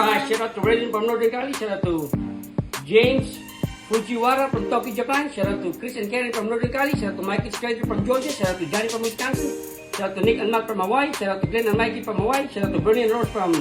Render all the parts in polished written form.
Alright, shout out to Raiden from Northern Cali. Shout out to James Fujiwara from Tokyo, Japan. Shout out to Chris and Karen from Northern Cali. Shout out to Mikey Strider from Georgia. Shout out to Johnny from Wisconsin. Shout out to Nick and Matt from Hawaii. Shout out to Glenn and Mikey from Hawaii. Shout out to Bernie and Rose from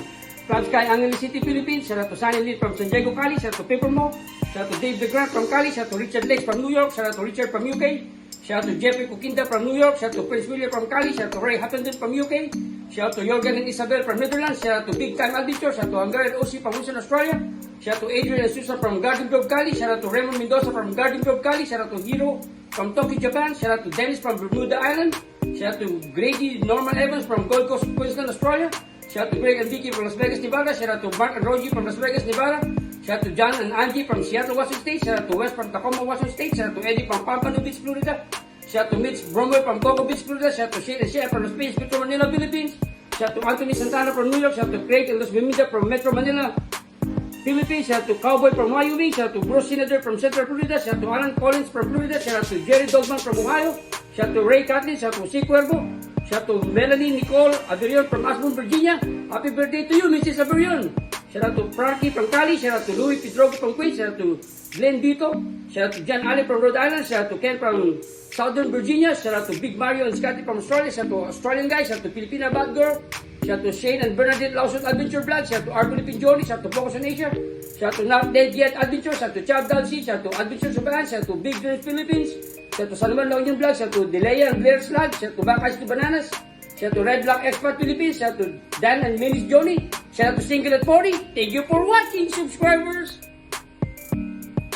Club Sky, Angeles City, Philippines. Shout out to Sunny Lee from San Diego, Cali. Shout out to Papermo. Shout out to Dave DeGraff from Cali. Shout out to Richard Lex from New York. Shout out to Richard from UK. Shout out to Jeffrey Kukinda from New York. Shout out to Prince William from Cali. Shout out to Ray Hattenden from UK. Shout out to Jorgen and Isabel from Netherlands. Shout out to Big Time Adventure. Shout out to Angar and Osi from Western Australia. Shout out to Adrian and Susan from Garden Grove, Cali. Shout out to Raymond Mendoza from Garden Grove, Cali. Shout out to Hiro from Tokyo, Japan. Shout out to Dennis from Bermuda Island. Shout out to Grady Norman Evans from Gold Coast, Queensland, Australia. Shout out to Greg and Vicky from Las Vegas, Nevada. Shout out to Mark and Rogie from Las Vegas, Nevada. Shout out to John and Angie from Seattle, Washington State. Shout out to Wes from Tacoma, Washington State. Shout out to Eddie from Pampano Beach, Florida. Shout out to Mitch Bromwell from Cocoa Beach, Florida. Shout out to Shane and Shea from Las Vegas, Metro Manila, Philippines. Shout out to Anthony Santana from New York. Shout out to Craig and Los Bermuda from Metro Manila, Philippines. Shout out to Cowboy from Wyoming. Shout out to Bruce Senator from Central Florida. Shout out to Alan Collins from Florida. Shout out to Jerry Dogman from Ohio. Shout out to Ray Catlin. Shout out to C. Cuervo. Shout out to Melanie Nicole Averion from Ashburn, Virginia. Happy birthday to you, Mrs. Averion. Shout out to Frankie from Cali. Shout out to Louis Pedrogo from Queens. Shout out to Glenn Dito. Shout out to John Allen from Rhode Island. Shout out to Ken from Southern Virginia. Shout out to Big Mario and Scotty from Australia. Shout out to Australian guys. Shout out to Filipina Bad Girl. Shout out to Shane and Bernadette Lawson Adventure Vlog. Shout out to Arthur Pinjoni. Shout out to Focus on Asia. Shout out to Not Dead Yet Adventure. Shout out to Chab Dalsi. Shout out to Adventure Subalan. Shout out to Big Dreams Philippines. Shout out to Salman Launion Vlog. Shout out to Delea and Blair Slag. Shout out to Back Ice to Bananas. Shout out to Red Block Expat Philippines. Shout out to Dan and Milis Johnny. Shout out to Single at 40. Thank you for watching, subscribers.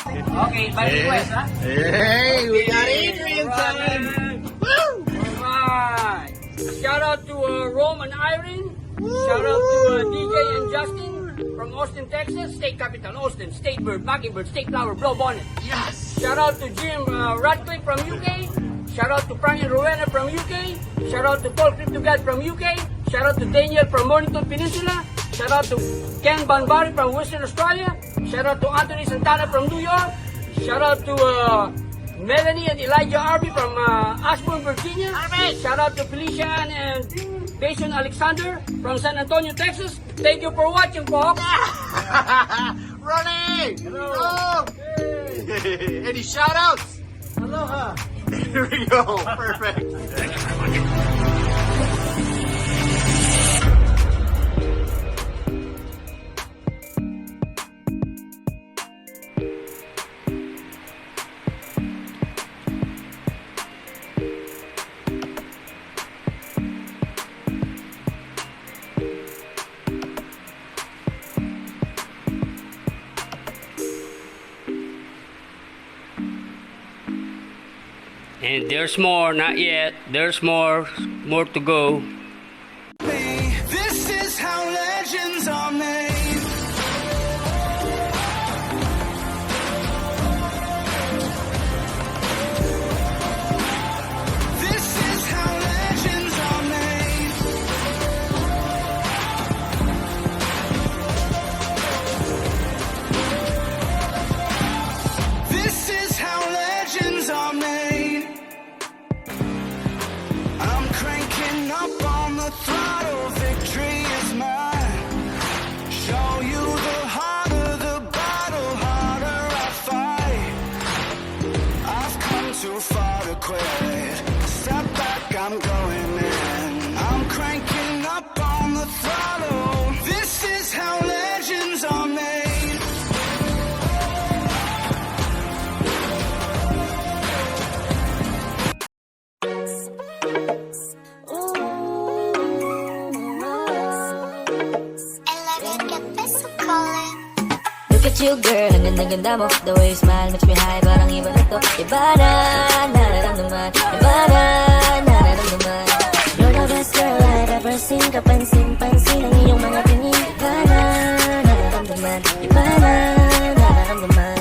Okay, by request, ha? Hey, we got Adrian time. Woo! Alright. Shout out to Rome and Irene. Shout out to DJ and Justin from Austin, Texas. State capital, Austin. State bird, mockingbird, state flower, blow bonnet. Yes! Shout out to Jim Radcliffe from UK. Shout out to Frank and Rowena from UK. Shout out to Paul Cryptogad from UK. Shout out to Daniel from Mornington Peninsula. Shout out to Ken Banbari from Western Australia. Shout out to Anthony Santana from New York. Shout out to Melanie and Elijah Arby from Ashburn, Virginia. Shout out to Felicia Ann and Jason Alexander from San Antonio, Texas. Thank you for watching, folks. Ronnie! Hello. Hey. Any shout outs? Aloha. Here we go. Perfect. And there's more, not yet. There's more to go. This is how legends are made. This is how legends are made. This is how legends are made. I'm cranking up on the throttle, victory is mine. Show you the harder the battle, harder I fight. I've come too far to quit. Step back, I'm going in. I'm cranking up on the throttle. This is how legends are made. Look at you girl, ang ganda mo. The way you smile makes me high, parang iba na to. Ivana, nararamdaman. Ivana, nararamdaman. You're the best girl I've ever seen. Kapansin-pansin ang iyong mga tingin. Ivana, nararamdaman. Ivana, nararamdaman.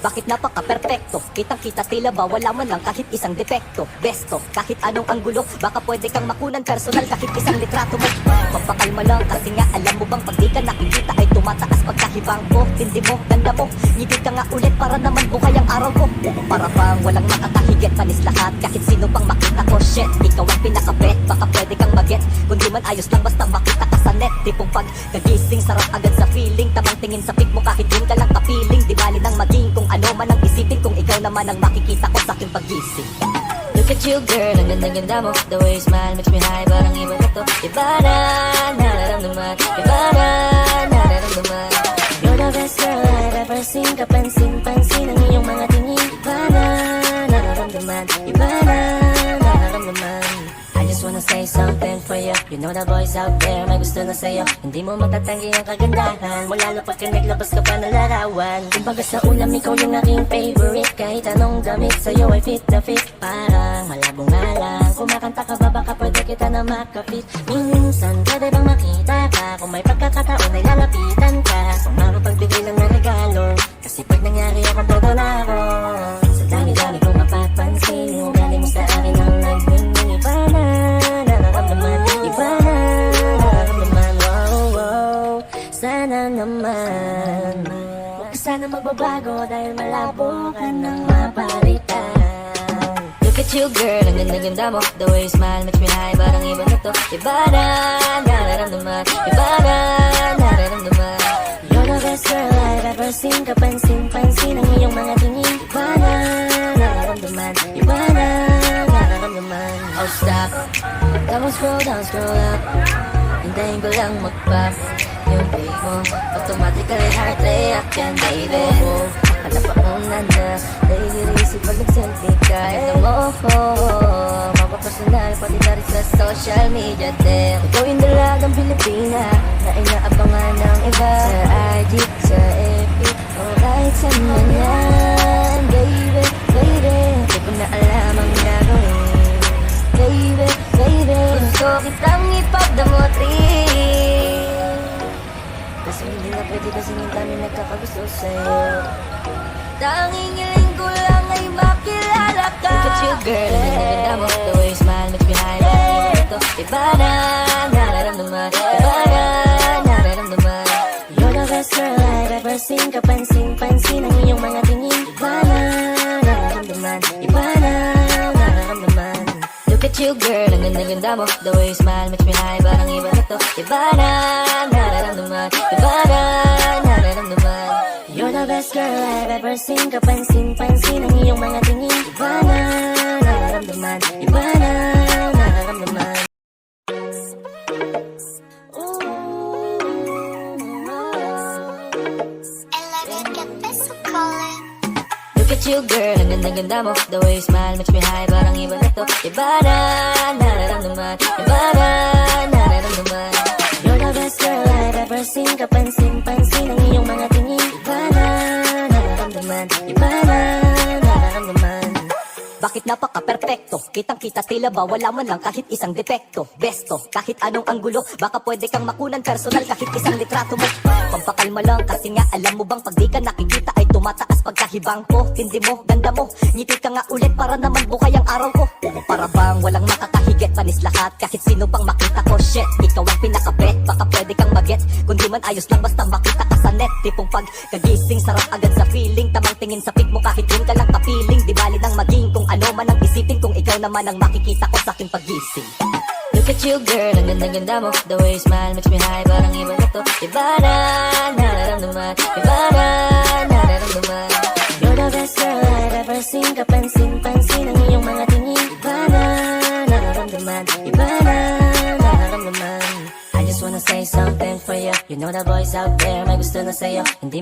Bakit napaka-perfecto? Kitang-kita tila ba wala man lang kahit isang depekto. Besto, kahit anong anggulo, baka pwede kang makunan personal kahit isang litrato mo. Pampakalma lang kasi nga alam mo bang pag di ka nakikita ay tumataas pagkahibang ko. Tindi mo, ganda mo, ngiti ka nga ulit para naman buhay ang araw ko. Para bang walang makakahigit, panis lahat kahit sino pang makita ko. Shit, ikaw ang pinakabet, baka pwede kang mag-get. Kung di man ayos lang basta makita ka sa net. Tipong pag nagising sarap agad sa feeling. kung ikaw naman ang makikita ko sa aking pagising. Look at you girl, ang ganda-ganda mo. The way you smile makes me high, parang iba na to. Iba na, nararamdaman. Iba na, nararamdaman. You're the best girl I've ever seen. Kapansin-pansin ang iyong mga tingin. Iba na, nararamdaman. Iba na, nararamdaman. I just wanna say something for you. You know the boys out there, may gusto na sa'yo. Hindi mo matatanggi ang kagandahan mo, lalo pagka naglabas ka pa ng larawan. Kumbaga sa ulam, ikaw yung aking favorite. Kahit anong gamit sa'yo ay fit na fit. Parang malabo nga lang, kumakanta ka ba baka pwede kita na makapit. Minsan pwede bang makita ka, kung may pagkakataon ay lalapitan ka. Kung makapagbigay lang ng regalo, kasi pag nangyari akong todo na ako. Sa dami-dami kong mapapansin, yung galing mo sa akin ang nagmiming. Iba na, nararamdaman. Iba na, nararamdaman. Wow, wow, sana naman huwag ka sana magbabago dahil malabo ka nang mapalitan. Look at you girl, ang ganda-ganda mo. The way you smile makes me high, parang iba na to. Iba na, nararamdaman. Iba na, nararamdaman. You're the best girl I've ever seen. Kapansin-pansin ang iyong mga tingin. Iba na, nararamdaman. Iba na, nararamdaman. Oh stop, come on scroll down, scroll up. Hintayin ko lang mag-pop. Yung beat mo, automatically heart reaction, baby. Hanap ako na nahihirisi pag nag-selfie ka. Ito mo, mapapersonal, pati na rin sa social media din. Ikaw yung dalagang Pilipina na inaabangan ng iba. Sa IG, sa FB, o kahit sa man yan. Baby, baby, di ko na alam ang gagawin. Baby, baby, gusto kitang ipagdamotrin. Kasi hindi na pwede kasi yung dami nagkakagusto sa'yo. Tanging hiling ko lang ay makilala ka. Look at you girl, ang ganda mo. The way you smile makes me high, parang iba na to. Iba na, nararamdaman. Iba na, nararamdaman. You're the best girl I've ever seen. Kapansin-pansin ang iyong mga tingin. Iba na, nararamdaman. Iba na, nararamdaman. Look at you girl, ang ganda-ganda mo. The way you smile makes me high, parang iba na to. Iba na, nararamdaman. Iba na, nararamdaman. You're the best girl I've ever seen. Kapansin-pansin ang iyong mga tingin. Iba na, nararamdaman. Iba na, nararamdaman. Look at you girl, ang ganda-ganda mo. The way you smile makes me high, parang iba na to. Iba na, nararamdaman. Iba na, nararamdaman. You're the best girl I've ever seen. Kapansin-pansin ang iyong mga tingin. Iba na, nararamdaman. Iba na, nararamdaman. Bakit napaka-perfecto? Kitang-kita tila ba wala man lang kahit isang depekto. Besto, kahit anong anggulo, baka pwede kang makunan personal kahit isang litrato mo. Pampakalma lang kasi nga alam mo bang pag di ka nakikita ay tumataas pagkahibang ko. Tindi mo, ganda mo, ngiti ka nga ulit para naman bukay ang araw ko. Para bang walang makakahigit, panis lahat kahit sino pang makita ko. Shit, ikaw ang pinakabet, baka pwede kang mag-get. Kung di man ayos lang basta makita ka sa net. Tipong pagkagising, sarap agad sa feeling. Tamang tingin sa pic mo kahit yun ka lang kapiling. Di bali nang maging kung ano man ang isipin, kung ikaw naman ang makikita ko sa aking pagising. Look at you girl, ang ganda-ganda mo. The way you smile makes me high, parang iba na to. Iba na, nararamdaman. Iba na, nararamdaman. You're the best girl I've ever seen. Kapansin-pansin ang iyong mga tingin. Iba na, nararamdaman. Iba na, nararamdaman. I just wanna say something for you. You know the boys out there, may gusto na sa'yo. Hindi